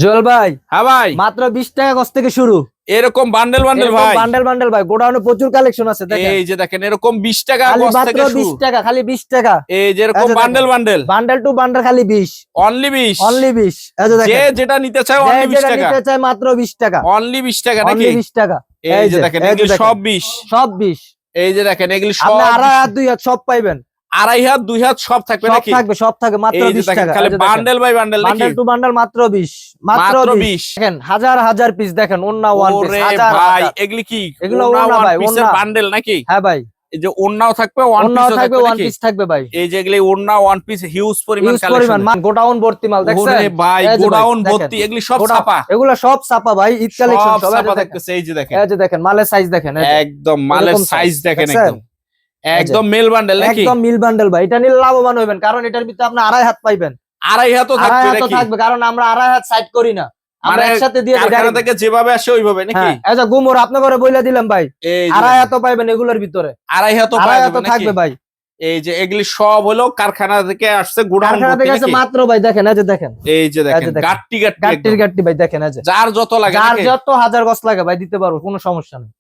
জল ভাই, হ্যাঁ ভাই, মাত্র 20 টাকা গজ থেকে শুরু। এরকম বান্ডেল বান্ডেল এরকম ভাই, বান্ডেল বান্ডেল ভাই, গোডাউনে প্রচুর কালেকশন আছে দেখেন। এই যে দেখেন এরকম 20 টাকা খালি গজ মাত্র থেকে শুরু। 20 টাকা, খালি 20 টাকা। এই যে এরকম আচ্ছা, বান্ডেল দেখেন। বান্ডেল বান্ডেল টু বান্ডেল খালি 20, অনলি 20, অনলি 20। এই যে যে দেখেন, যেটা নিতে চায় যে অনলি 20 যেটা টাকা, নিতে চায় মাত্র 20 টাকা, অনলি 20 টাকা অনলি নাকি? 20 টাকা। এই যে দেখেন এই এগুলি দেখেন, সব 20, সব 20। এই যে দেখেন এগুলি সব আপনি আড়াই 20, হাত দুই হাত সব পাইবেন, আড়াই হাত দুই হাত সব থাকবে সব নাকি? থাকবে, সব থাকবে মাত্র এই যে 20 দেখেন টাকা। খালি এই যে দেখেন, বান্ডেল বাই বান্ডেল নাকি? বান্ডেল টু বান্ডেল মাত্র 20, মাত্র মাত্র 20। 20। দেখেন হাজার হাজার পিস, দেখেন ওন্না ওয়ান পিস, ওরে হাজার ভাই, হাজার। এগুলি কি এগুলো ওন্না ওন্না ওয়ান ভাই, পিসের ওন্না। বান্ডেল নাকি? হ্যাঁ ভাই, এই যে ওন্নাও থাকবে ওয়ান ওন্নাও পিসও থাকবে, থাকবে ওয়ান নাকি? পিস থাকবে ভাই। এই যে এগুলি ওন্না ওয়ান পিস হিউজ পরিমাণ ইউজ পরিমাণ কালেকশন। গোডাউন ভর্তি মাল দেখছেন? ওরে ভাই, এই যে ভাই, গোডাউন দেখেন। ভর্তি, এগুলি সব গোডাউন- ছাপা, এগুলো সব ছাপা ভাই, ঈদ কালেকশন সব সব। এই যে ছাপা দেখেন, থাকতেছে। এই যে দেখেন এই যে দেখেন মালের সাইজ দেখেন, এই যে। একদম মালের এরকম সাইজ size, দেখেন, দেখছেন? একদম একদম মেল বান্ডেল নাকি? একদম মিল বান্ডেল ভাই, এটা নিলে লাভবান হবেন, কারণ এটার ভিতরে আপনি আড়াই হাত পাইবেন। আড়াই হাতও আড়াই থাকবে হাতও নাকি? থাকবে, কারণ আমরা আড়াই হাত সাইড করি না, আমরা মানে একসাথে দিয়ে দিই কারখানা direct। থেকে যেভাবে আসে ওইভাবে নাকি? হ্যাঁ, এই যে গুমর আপনার ঘরে বইলা দিলাম ভাই, এই যে আড়াই দেখেন, হাতও পাইবেন এগুলোর ভিতরে, আড়াই হাতও আড়াই পাওয়া হাতও যাবে থাকবে নাকি? ভাই। এই যে এগুলি সব হলো কারখানা থেকে আসছে, গোডাউন কারখানা ভর্তি থেকে আছে নাকি? মাত্র ভাই, দেখেন এই যে দেখেন, এই যে দেখেন দেখেন। গাট্টি গাট্টি গাট্টির একদম। গাট্টি ভাই, দেখেন এই যে। যার যত লাগে যার নাকি? যত হাজার গছ লাগে ভাই দিতে পারবো, কোনো সমস্যা নেই।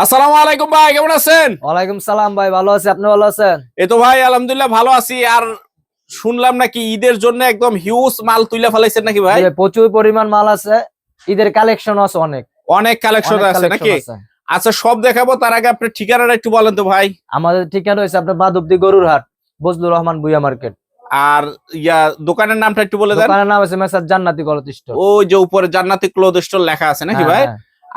আসসালামু আলাইকুম ভাই, কেমন আছেন? ওয়ালাইকুম সালাম ভাই, ভালো আছি, আপনি ভালো আছেন? এই তো ভাই আলহামদুলিল্লাহ ভালো আছি। আর শুনলাম নাকি ঈদের জন্য একদম হিউজ মাল তুলে ফেলাইছেন নাকি ভাই? জি ভাই, প্রচুর পরিমাণ মাল আছে, ঈদের কালেকশন আছে অনেক, অনেক কালেকশন অনেক আছে collection নাকি? আছে। আচ্ছা সব দেখাবো, তার আগে আপনার ঠিকানাটা একটু বলেন তো ভাই। আমাদের ঠিকানা হয়েছে আপনার মাধবদী গরুর হাট, বজলুর রহমান ভুইয়া মার্কেট। আর দোকানের নামটা একটু বলে দেন। দোকানের নাম আছে মেসার জান্নাতি ক্লথ স্টোর। ওই যে উপরে জান্নাতি ক্লথ স্টোর লেখা আছে নাকি ভাই?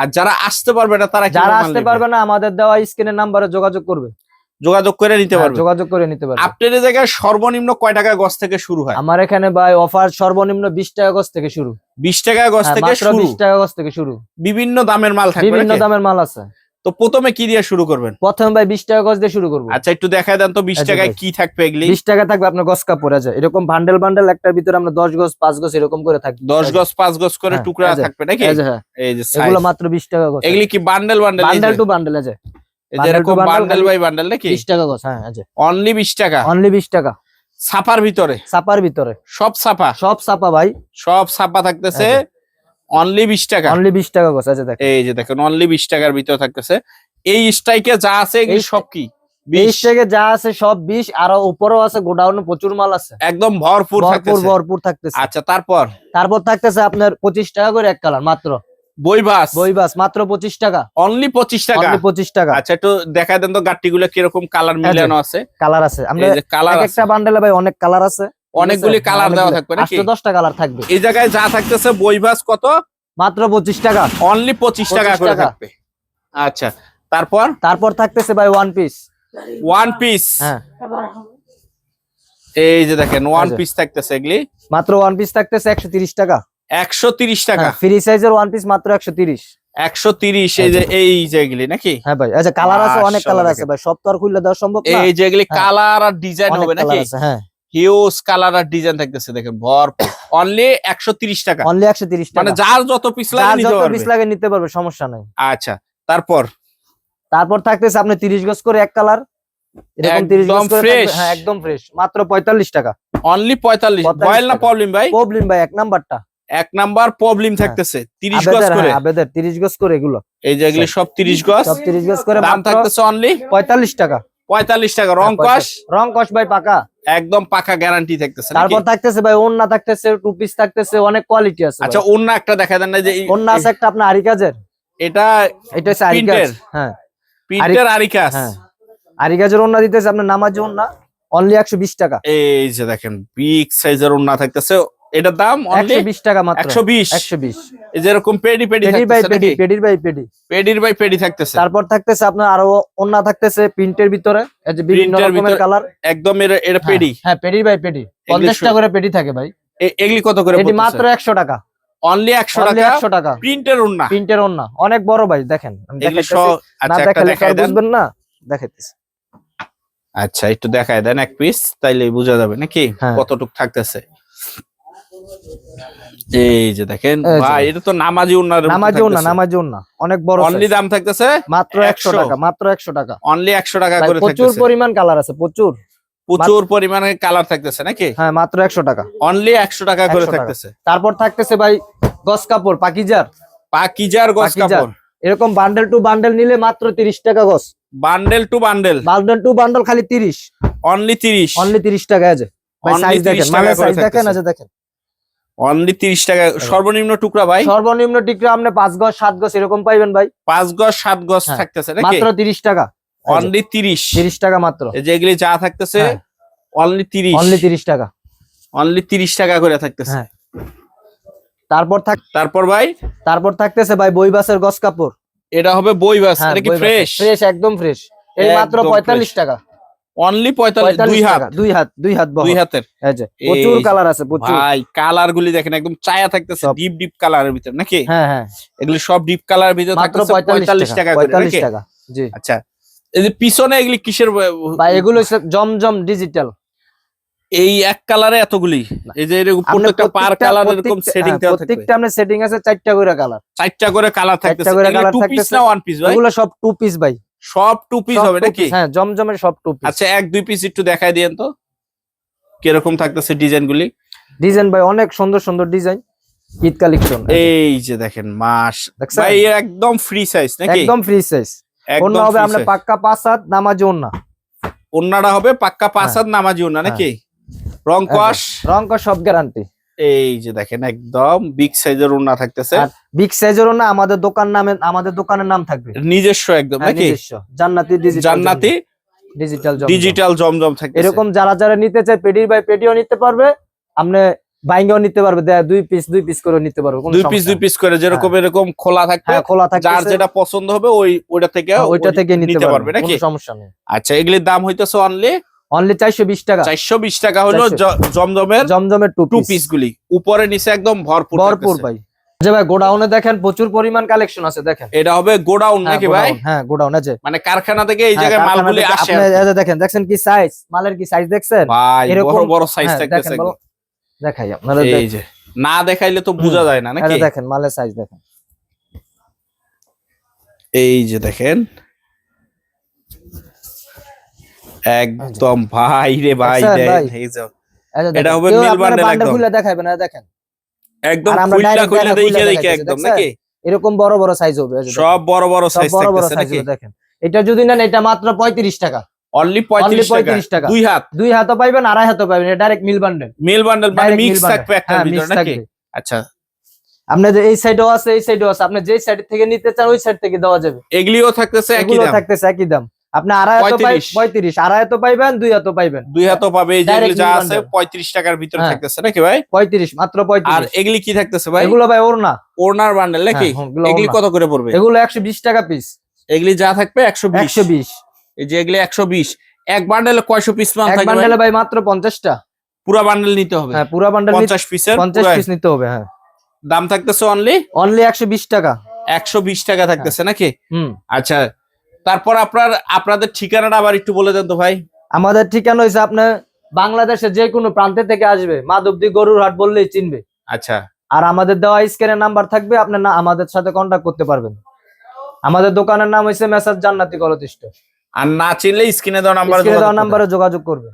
আর যারা আসতে পারবে না তারা যারা কিভাবে মাল আসতে নেবে? পারবে না, আমাদের দেওয়া স্ক্রিনের নাম্বারে যোগাযোগ করবে, যোগাযোগ করে নিতে পারবে। যোগাযোগ করে নিতে পারবে। আপনার এই জায়গায় সর্বনিম্ন কয় টাকা গজ থেকে শুরু হয়? আমার এখানে ভাই অফার সর্বনিম্ন 20 টাকা গজ থেকে শুরু। 20 টাকা গজ হ্যাঁ, থেকে মাত্র শুরু। 20 টাকা গজ থেকে শুরু। বিভিন্ন দামের মাল থাকবে বিভিন্ন নাকি? দামের মাল আছে। তো প্রথমে কি দিয়ে শুরু করবেন? প্রথমে ভাই 20 টাকা গজ দিয়ে শুরু করবো। আচ্ছা একটু দেখায় দেন তো 20 আচ্ছা টাকায় ভাই। কি থাকবে এগুলি? 20 টাকা থাকবে আপনার গজ কাপড়, আছে এরকম বান্ডেল বান্ডেল, একটার ভিতরে আমরা 10 গজ 5 গজ এরকম করে থাকি। 10 গজ 5 গজ করে হ্যাঁ, টুকরা এই যে, থাকবে নাকি? এই যে হ্যাঁ, এই যে এগুলো size। মাত্র 20 টাকা গজ। এগুলি কি bundle bundle? Bundle to bundle আছে, এই যে এরকম বান্ডেল বাই বান্ডেল নাকি? 20 টাকা গজ। হ্যাঁ, আছে অনলি 20 টাকা, অনলি 20 টাকা। ছাপার ভিতরে ছাপার ভিতরে সব ছাপা, সব ছাপা ভাই, সব ছাপা থাকতেছে অনলি 20 টাকা। অনলি 20 টাকা গজ আছে দেখেন। এই যে দেখেন অনলি 20 টাকার ভিতরে থাকতেছে। এই স্ট্রাইকে যা আছে এগুলি সব কি 20 20 থেকে যা আছে সব 20, আর উপরেও আছে, গোডাউনে প্রচুর মাল আছে, একদম ভরপুর ভরপুর থাকতেছে। ভরপুর থাকতেছে। আচ্ছা তারপর তারপর থাকতেছে আপনার 25 টাকা করে এক কালার, মাত্র বইবাস বইবাস, মাত্র 25 টাকা, অনলি 25 টাকা। অনলি 25 টাকা। আচ্ছা একটু দেখায় দেন তো গাট্টি গুলো কিরকম কালার মিলানো আছে। কালার আছে, আমরা এই যে কালার এক আছে, একটা বান্ডেলে ভাই অনেক কালার আছে, অনেকগুলি কালার দেওয়া থাকবে নাকি? 8-10টা কালার থাকবে। এই জায়গায় যা থাকতেছে বইবাস কত? মাত্র 25 টাকা, অনলি 25 টাকা 25 করে টাকা। থাকবে। আচ্ছা তারপর তারপর থাকতেছে ভাই ওয়ান পিস। ওয়ান পিস, হ্যাঁ, এই যে দেখেন ওয়ান আচ্ছা। পিস থাকতেছে এগুলি মাত্র ওয়ান পিস থাকতেছে 130 টাকা। 130 টাকা, ফ্রি সাইজের ওয়ান পিস মাত্র 130। 130। এই যে এগুলি নাকি? হ্যাঁ ভাই, আচ্ছা কালার আছে, অনেক মাশাআল্লাহ কালার আছে দেখেন। ভাই, সব তো আর খুলে দেওয়া সম্ভব না। এই যে এগুলি হ্যাঁ। কালার আর ডিজাইন অনেক হবে নাকি? কালার আছে, হ্যাঁ, হিউজ কালার আর ডিজাইন থাকতেছে দেখেন ভরপুর। অনলি 130 টাকা, অনলি 130 মানে টাকা। যার যত পিস লাগে যার নিতে যত পারবে। পিস লাগে নিতে পারবে, সমস্যা নাই। আচ্ছা তারপর তারপর থাকতেছে আপনি 30 গজ করে এক কালার, এরকম 30 একদম গজ করে fresh। থাকবে, হ্যাঁ একদম ফ্রেশ, মাত্র 45 টাকা। অনলি 45। 45 বয়েল না টাকা। প্রবলেম ভাই? প্রবলেম ভাই, এক নাম্বারটা এক নাম্বার প্রবলেম থাকতেছে 30 গজ আবেদের, করে। হ্যাঁ আবেদের 30 গজ করে এগুলো, এই যে এগুলি সব 30 গজ, সব 30 গজ করে, দাম মাত্র থাকতেছে অনলি 45 টাকা। 45 টাকা। রং কস রং কস ভাই পাকা। একদম পাকা গ্যারান্টি থাকতেছে নাকি? তারপর থাকতেছে ভাই ওন্না থাকতেছে, টু পিস থাকতেছে, অনেক কোয়ালিটি আছে। আচ্ছা অন্য একটা দেখা দেন না যে ওন্না আছে একটা আপনার আরি কাজের, এটা এটা হচ্ছে আরি কাজ। প্রিন্টের, হ্যাঁ প্রিন্টার আরিকাস। হ্যাঁ, আরি কাজের ওন্না দিতেছে আপনার নামাজি ওন্না, অনলি 120 টাকা। এই যে দেখেন বিগ সাইজের ওন্না থাকতেছে, এটার দাম অনলি 120 টাকা মাত্র। 120। 120 এই যে এরকম পেডি পেডি পেডির বাই থাকতেছে পেডি, নাকি? পেডির বাই পেডি। পেডির বাই পেডি থাকতেছে। তারপর থাকতেছে আপনার আরো ওন্না থাকতেছে প্রিন্টের ভিতরে, এই যে বিভিন্ন প্রিন্টের রকমের ভিতরে কালার। একদম এটা পেডি। হ্যাঁ পেডি বাই পেডি, 50 টাকা করে পেডি থাকে ভাই। এগুলি কত করে এটি পড়তেছে? মাত্র 100 টাকা, অনলি 100 অনলি টাকা। 100 টাকা। প্রিন্টের ওন্না, প্রিন্টের ওন্না অনেক বড় ভাই, দেখেন আমি এগুলি দেখাইতেছি। সব। না আচ্ছা একটা দেখাইলে তো দেখায় আর দেন। বুঝবেন না, দেখাইতেছি। আচ্ছা একটু দেখায় দেন এক পিস, তাইলে বোঝা যাবে নাকি হ্যাঁ। কতটুক থাকতেছে। এই যে দেখেন এই যে। ভাই, এটা তো নামাজি ওন্নার নামাজি ওন্না, নামাজি ওন্না অনেক বড় অনলি size। দাম থাকতেছে মাত্র 100 100 টাকা, মাত্র 100 টাকা। অনলি 100 টাকা ভাই, করে প্রচুর থাকতেছে। পরিমাণ কালার আছে, প্রচুর। প্রচুর পরিমাণে কালার থাকতেছে নাকি? হ্যাঁ মাত্র 100 টাকা। অনলি 100 টাকা করে 100 টাকা। থাকতেছে। তারপর থাকতেছে ভাই গস কাপড় পাকিজার গস কাপড়। এরকম বান্ডেল টু বান্ডেল নিলে মাত্র 30 টাকা গস। বান্ডেল টু বান্ডেল খালি 30, অনলি 30 টাকা আছে ভাই। Only সাইজ 30 দেখেন, টাকা মালের করে সাইজ দেখেন, থাকতেছে। আছে দেখেন। অনলি 30 টাকা সর্বনিম্ন টুকরা ভাই। সর্বনিম্ন টিকরা আপনি 5 গজ 7 গজ এরকম পাইবেন ভাই। 5 গজ 7 গজ হ্যাঁ, থাকতেছে নাকি? মাত্র 30 টাকা। অনলি 30 টাকা মাত্র। এই যে এগুলি যা থাকতেছে হ্যাঁ। অনলি 30 টাকা। অনলি 30 টাকা করে থাকতেছে। হ্যাঁ। তারপর ভাই থাকতেছে ভাই বইবাসের গস কাপড়। এটা হবে বইবাস, হ্যাঁ, এটা কি ফ্রেশ? ফ্রেশ, একদম ফ্রেশ। এই মাত্র একদম 45 fresh। টাকা। অনলি 45 দুই হাত দুই হাত দুই হাতের। এই যে প্রচুর এই কালার আছে, প্রচুর। ভাই কালার গুলি দেখেন একদম চায়া থাকতেছে, সব। ডিপ কালারের ভিতর নাকি? হ্যাঁ হ্যাঁ, এগুলি সব ডিপ কালারের ভিতর মাত্র থাকতেছে 45 টাকা করে 45 নাকি? টাকা। জি আচ্ছা, এই যে পিছনে এগুলি কিসের ভাই, এগুলো হচ্ছে জমজম ডিজিটাল। এই এক কালারে এতগুলি? এই যে এরকম প্রত্যেকটা পার কালার এরকম সেটিং দেওয়া থাকবে। প্রত্যেকটা আমরা সেটিং আছে 4টা করে কালার। 4টা করে কালার থাকতেছে। করে এগুলো কালার টু পিস থাকতেছে। না ওয়ান পিস ভাই? এগুলো সব 2 পিস ভাই। সব টু পিস সব হবে 2 নাকি? piece, হ্যাঁ, জমজমের সব 2 পিস। আচ্ছা, 1-2 পিস একটু দেখাই দিয়েন তো কিরকম থাকতেছে ডিজাইন গুলি। ডিজাইন ভাই অনেক সুন্দর সুন্দর ডিজাইন, ঈদ কালেকশন। এই যে দেখেন মাস দেখছেন? ভাই একদম ফ্রি সাইজ নাকি? একদম ফ্রি সাইজ। অন্য একদম হবে free আমরা size। পাক্কা 5 হাত নামাজি ওন্না। ওন্নাটা হবে পাক্কা 5 হাত নামাজিও না নাকি? রং কোয়াশ রং কস সব গ্যারান্টি। এই যে দেখেন একদম বিগ সাইজের ওন্না থাকতেছে। আর বিগ সাইজের ওন্না আমাদের দোকানের নাম থাকবে নিজস্ব একদম হ্যাঁ, নাকি? নিজস্ব। জান্নাতি ডিজিটাল ডিজিটাল জমজম থাকতেছে। এরকম যারা নিতে চায় পেডির বাই পেডিও নিতে পারবে, আপনি বাইঙ্গাও নিতে পারবে, 2 পিস করে নিতে পারবে, কোনো 2 সমস্যা পিস করে যেরকম এরকম খোলা থাকবে। হ্যাঁ, খোলা থাকবে। যার যেটা পছন্দ হবে ওইটা থেকে নিতে পারবে, নাকি? কোনো সমস্যা নেই। আচ্ছা, এগুলির দাম হইতেছে অনলি 420 টাকা। 420 টাকা হলো 420 জমজমের 2 টু পিস গুলি। উপরে নিচে একদম ভরপুর থাকতেছে। ভাই। যে ভাই গোডাউনে দেখেন প্রচুর পরিমাণ কালেকশন আছে, দেখেন। এটা হবে গোডাউন নাকি ভাই? হ্যাঁ, গোডাউন আছে। মানে কারখানা থেকে এই হ্যাঁ, জায়গায় কারখানা মালগুলি থেকে আসে আপনি আর কি। এই যে দেখছেন কি সাইজ, মালের কি সাইজ দেখছেন ভাই এরকম বড় সাইজ হ্যাঁ, থাকতেছে দেখেন, একদম। দেখাই আপনারা। এই যে না দেখাইলে তো বোঝা যায় না নাকি? দেখেন মালের সাইজ দেখেন। এই যে দেখেন একদম ভাই রে ভাই, দেখছেন ভাই? এই যে এই যে এটা দেখেন, হবে কেউ মিল আপনারা বান্ডেল বান্ডেল একদম। খুলে দেখাইবে না, দেখেন। একদম আর আমরা direct খুললা খুলে দেখে একদম দেখাইতেছি, নাকি? এরকম বড় বড় সাইজ হবে, এই যে দেখেন। সব বড় সব সাইজ বড় থাকতেছে সাইজ নাকি? হবে, দেখেন। এটা যদি নেন এটা মাত্র 35 টাকা। অনলি Only 35 35 টাকা। টাকা। দুই হাত দুই হাতও পাইবেন, আড়াই হাতও পাইবেন, এটা direct mill bundle. Mill bundle মানে Direct মিক্স meal থাকবে bundle। একটার হ্যাঁ, ভিতর mix নাকি? থাকবে। আচ্ছা, আপনাদের এই সাইডও আছে, এই সাইডও আছে, আপনি যে সাইড থেকে নিতে চান ওই সাইড থেকে দেওয়া যাবে। এগুলিও থাকতেছে একই এগুলো দাম। থাকতেছে একই দাম। আপনি আড়াই হাতও 35, আড়াই হাতও পাইবেন, দুই হাতও পাইবেন। দুই হাতও পাবে। এই যেগুলি Direct যা meal আছে bundle। 35 টাকার ভিতর হ্যাঁ। থাকতেছে নাকি ভাই? 35, মাত্র আর 35। এগুলি কি থাকতেছে ভাই? এগুলো ভাই ওড়না। ওড়নার বান্ডেল নাকি? হ্যাঁ, এগুলো এগুলি ওড়না। কত করে পড়বে? এগুলো 120 টাকা পিস। এগুলি যা থাকবে 120। 120। এই যে এগুলি 120। এক বান্ডেলে কয়শো পিস মাল এক থাকবে ভাই? বান্ডেলে ভাই মাত্র 50টা। পুরো বান্ডেল নিতে হবে? হ্যাঁ, পুরো বান্ডেল 50 পিসের 50 পিস নিতে হবে। হ্যাঁ, দাম থাকতেছে অনলি 120 টাকা। 120 টাকা থাকতেছে নাকি? হুম। আচ্ছা, তারপর আপনাদের ঠিকানাটা আবার একটু বলে দেন তো ভাই। আমাদের ঠিকানা হইছে আপনার বাংলাদেশের যে কোনো প্রান্তে থেকে আসবে, মাধবদী গরুর হাট বললেই চিনবে। আচ্ছা, আর আমাদের দেওয়া স্ক্রিনের নাম্বার থাকবে, আপনি আমাদের সাথে কন্ট্যাক্ট করতে পারবেন। আমাদের দোকানের নাম হইছে মেসার জান্নাতি কলতিষ্ট। আর না চিনলে স্ক্রিনে দেওয়া স্ক্রিনে দেওয়া নাম্বারে যোগাযোগ করবে।